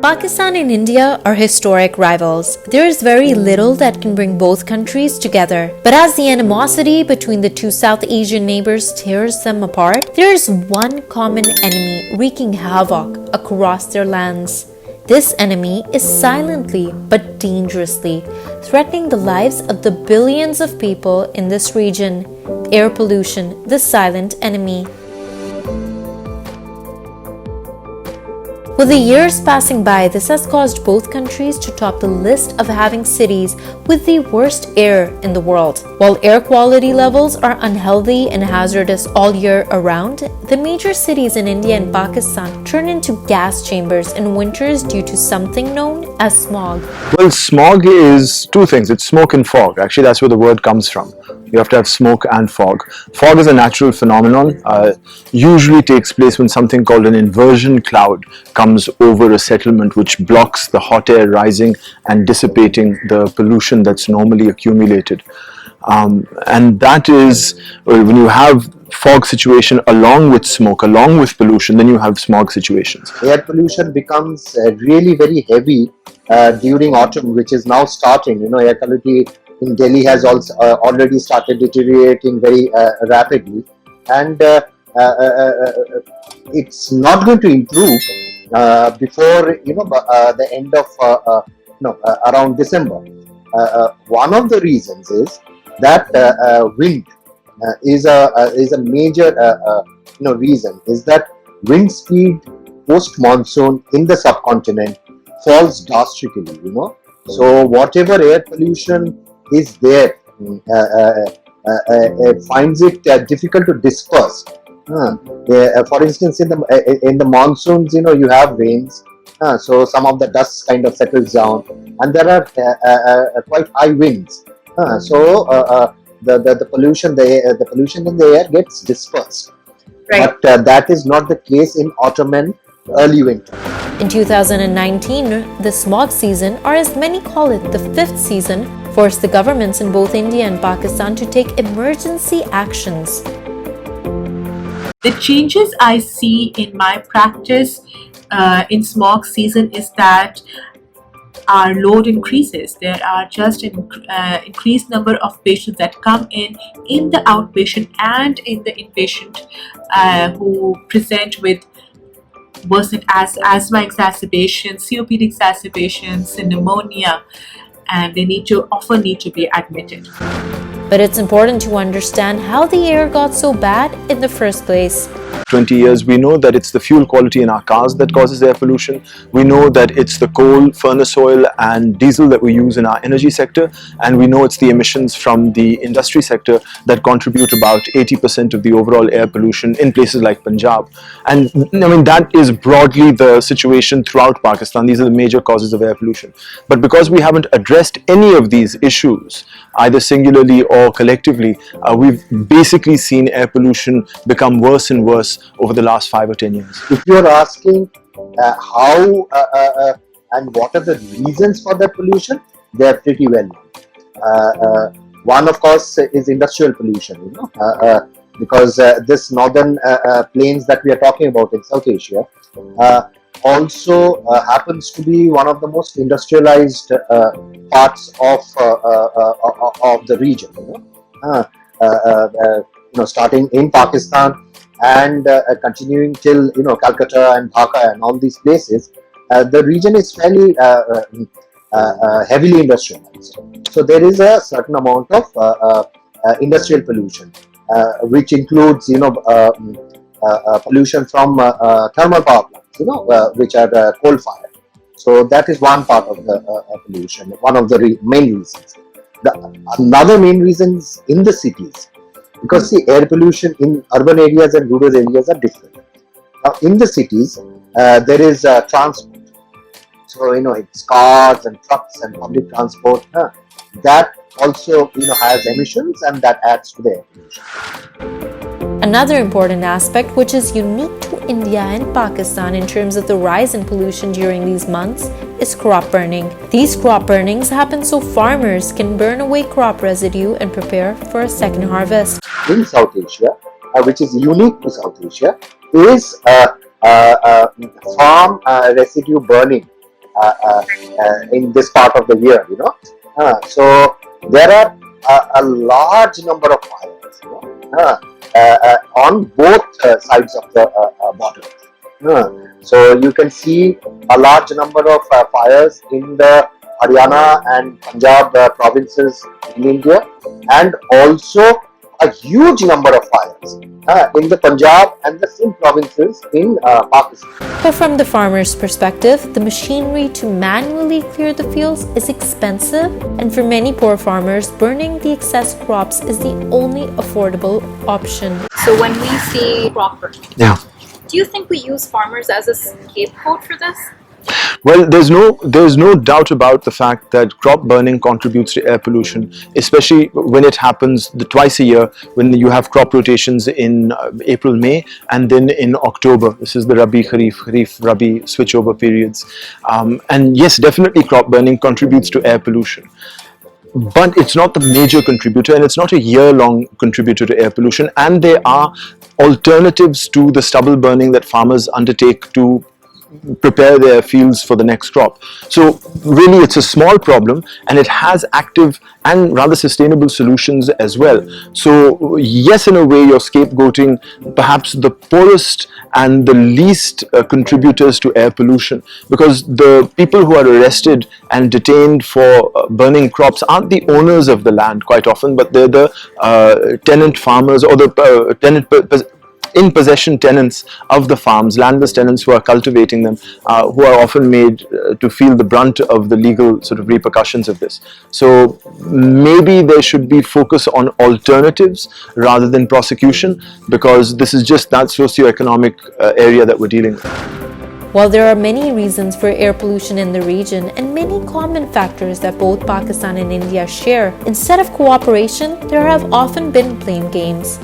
Pakistan and India are historic rivals. There is very little that can bring both countries together. But as the animosity between the two South Asian neighbors tears them apart, there is one common enemy wreaking havoc across their lands. This enemy is silently but dangerously threatening the lives of the billions of people in this region. Air pollution, the silent enemy. With the years passing by, this has caused both countries to top the list of having cities with the worst air in the world. While air quality levels are unhealthy and hazardous all year around, the major cities in India and Pakistan turn into gas chambers in winters due to something known as smog. Well, smog is two things. It's smoke and fog. Actually, that's where the word comes from. You have to have smoke and fog. Fog is a natural phenomenon. Usually takes place when something called an inversion cloud comes over a settlement, which blocks the hot air rising and dissipating the pollution that's normally accumulated. And that is, when you have fog situation along with smoke, along with pollution, then you have smog situations. Air pollution becomes really very heavy during autumn, which is now starting. Air quality in Delhi has also already started deteriorating very rapidly, and it's not going to improve before the end of around December. One of the reasons is that wind is a major reason. Is that wind speed post monsoon in the subcontinent falls drastically. So whatever air pollution is there, finds it difficult to disperse. For instance, in the monsoons, you have rains, so some of the dust kind of settles down, and there are quite high winds. So the pollution, the pollution in the air gets dispersed. Right. But that is not the case in autumn and early winter. In 2019, the smog season, or as many call it, the fifth season, forced the governments in both India and Pakistan to take emergency actions. The changes I see in my practice in smog season is that our load increases. There are just an increased number of patients that come in the outpatient and in the inpatient who present with worsened asthma exacerbations, COPD exacerbations, and pneumonia, and they often need to be admitted. But it's important to understand how the air got so bad in the first place. 20 years, we know that it's the fuel quality in our cars that causes air pollution. We know that it's the coal, furnace oil and diesel that we use in our energy sector, and we know it's the emissions from the industry sector that contribute about 80% of the overall air pollution in places like Punjab. And I mean, that is broadly the situation throughout Pakistan. These are the major causes of air pollution. But because we haven't addressed any of these issues, either singularly or collectively, we've basically seen air pollution become worse and worse over the last 5 or 10 years. If you're asking how and what are the reasons for that pollution, they're pretty well known. One, of course, is industrial pollution, because this northern plains that we are talking about in South Asia also happens to be one of the most industrialized parts of the region. Starting in Pakistan and continuing till Calcutta and Dhaka and all these places, the region is fairly heavily industrialized. So there is a certain amount of industrial pollution, which includes pollution from thermal power plants, which are coal fired. So that is one part of the pollution, one of the main reasons. Another main reasons in the cities, because the air pollution in urban areas and rural areas are different. Now in the cities, there is transport. So it's cars and trucks and public transport. That also has emissions, and that adds to the air pollution. Another important aspect which is unique to India and Pakistan in terms of the rise in pollution during these months is crop burning. These crop burnings happen so farmers can burn away crop residue and prepare for a second harvest. In South Asia, which is unique to South Asia, is farm residue burning in this part of the year, so there are a large number of fires, on both sides of the border. So you can see a large number of fires in the Haryana and Punjab provinces in India, and also a huge number of fires in the Punjab and the Sindh provinces in Pakistan. But from the farmer's perspective, the machinery to manually clear the fields is expensive, and for many poor farmers, burning the excess crops is the only affordable option. So when we see crop burning, Yeah. do you think we use farmers as a scapegoat for this? Well, there's no doubt about the fact that crop burning contributes to air pollution, especially when it happens twice a year, when you have crop rotations in April, May, and then in October. This is the Rabi, Kharif, Rabi switchover periods. And yes, definitely crop burning contributes to air pollution. But it's not the major contributor, and it's not a year-long contributor to air pollution. And there are alternatives to the stubble burning that farmers undertake to prepare their fields for the next crop. So really it's a small problem, and it has active and rather sustainable solutions as well. So yes, in a way you're scapegoating perhaps the poorest and the least contributors to air pollution, because the people who are arrested and detained for burning crops aren't the owners of the land quite often, but they're the tenant farmers or the tenant in possession tenants of the farms, landless tenants who are cultivating them, who are often made to feel the brunt of the legal sort of repercussions of this. So maybe there should be focus on alternatives rather than prosecution, because this is just that socioeconomic area that we're dealing with. While there are many reasons for air pollution in the region and many common factors that both Pakistan and India share, instead of cooperation, there have often been blame games.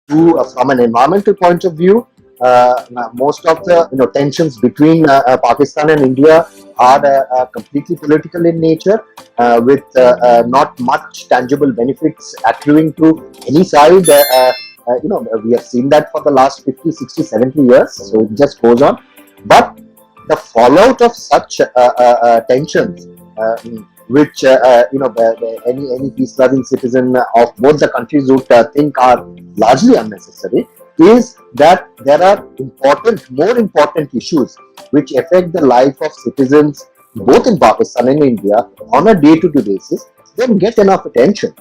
From an environmental point of view, most of the tensions between Pakistan and India are completely political in nature, with not much tangible benefits accruing to any side. We have seen that for the last 50, 60, 70 years, so it just goes on. But the fallout of such tensions, which any peace-loving citizen of both the countries would think are largely unnecessary, is that there are more important issues which affect the life of citizens both in Pakistan and India on a day-to-day basis, don't get enough attention.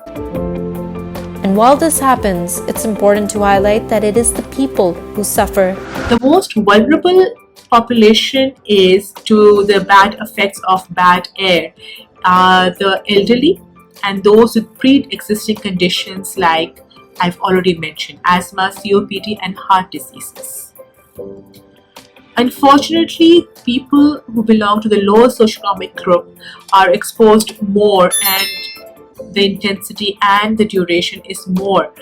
And while this happens, it's important to highlight that it is the people who suffer. The most vulnerable population is to the bad effects of bad air. The elderly and those with pre-existing conditions like I've already mentioned, asthma, COPD and heart diseases. Unfortunately, people who belong to the lower socioeconomic group are exposed more, and the intensity and the duration is more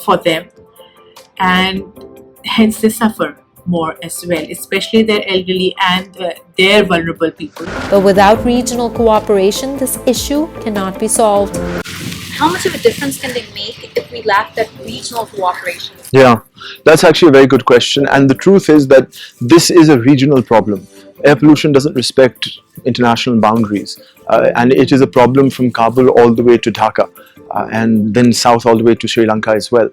for them, and hence they suffer more as well, especially their elderly and their vulnerable people. But without regional cooperation, this issue cannot be solved. How much of a difference can they make if we lack that regional cooperation? Yeah, that's actually a very good question, and the truth is that this is a regional problem. Air pollution doesn't respect international boundaries, and it is a problem from Kabul all the way to Dhaka, and then south all the way to Sri Lanka as well.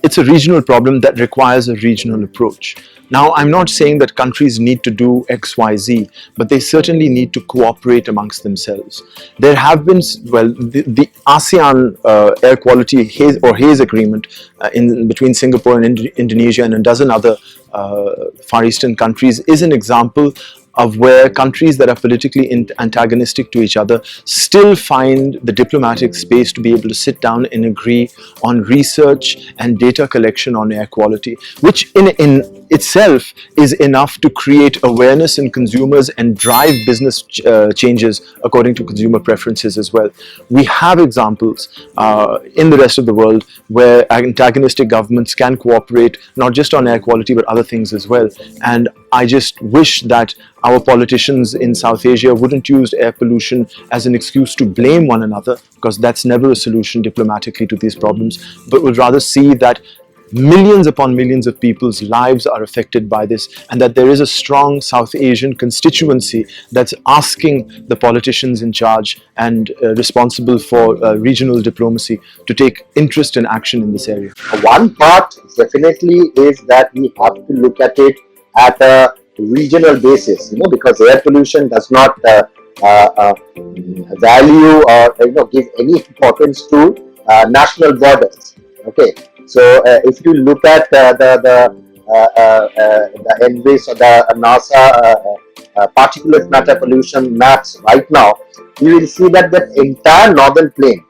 It's a regional problem that requires a regional approach. Now, I'm not saying that countries need to do X, Y, Z, but they certainly need to cooperate amongst themselves. There have been, the ASEAN Air Quality Haze Agreement between Singapore and Indonesia and a dozen other Far Eastern countries is an example of where countries that are politically antagonistic to each other still find the diplomatic space to be able to sit down and agree on research and data collection on air quality, which in itself is enough to create awareness in consumers and drive business changes according to consumer preferences as well. We have examples in the rest of the world where antagonistic governments can cooperate not just on air quality but other things as well, and I just wish that our politicians in South Asia wouldn't use air pollution as an excuse to blame one another, because that's never a solution diplomatically to these problems, but would rather see that millions upon millions of people's lives are affected by this, and that there is a strong South Asian constituency that's asking the politicians in charge and responsible for regional diplomacy to take interest and action in this area. One part definitely is that we have to look at it at a regional basis, because air pollution does not value or give any importance to national borders. Okay, so if you look at the NVIS or the NASA particulate matter pollution maps right now, you will see that the entire northern plain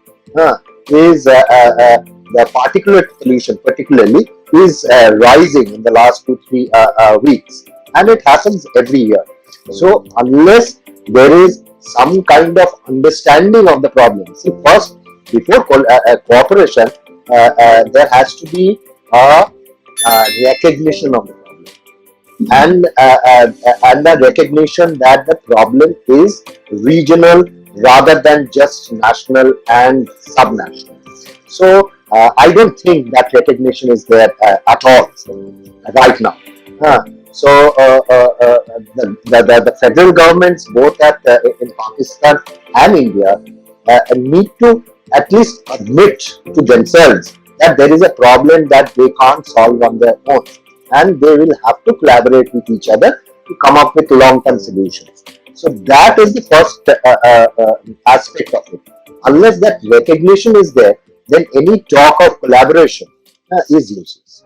is the particulate pollution particularly is rising in the last 2-3 weeks, and it happens every year. So unless there is some kind of understanding of the problem, see, first before cooperation, there has to be a recognition of the problem, and the recognition that the problem is regional rather than just national and subnational. So I don't think that recognition is there at all right now. So the federal governments, both in Pakistan and India, need to at least admit to themselves that there is a problem that they can't solve on their own, and they will have to collaborate with each other to come up with long-term solutions. So that is the first aspect of it. Unless that recognition is there, then any talk of collaboration is useless.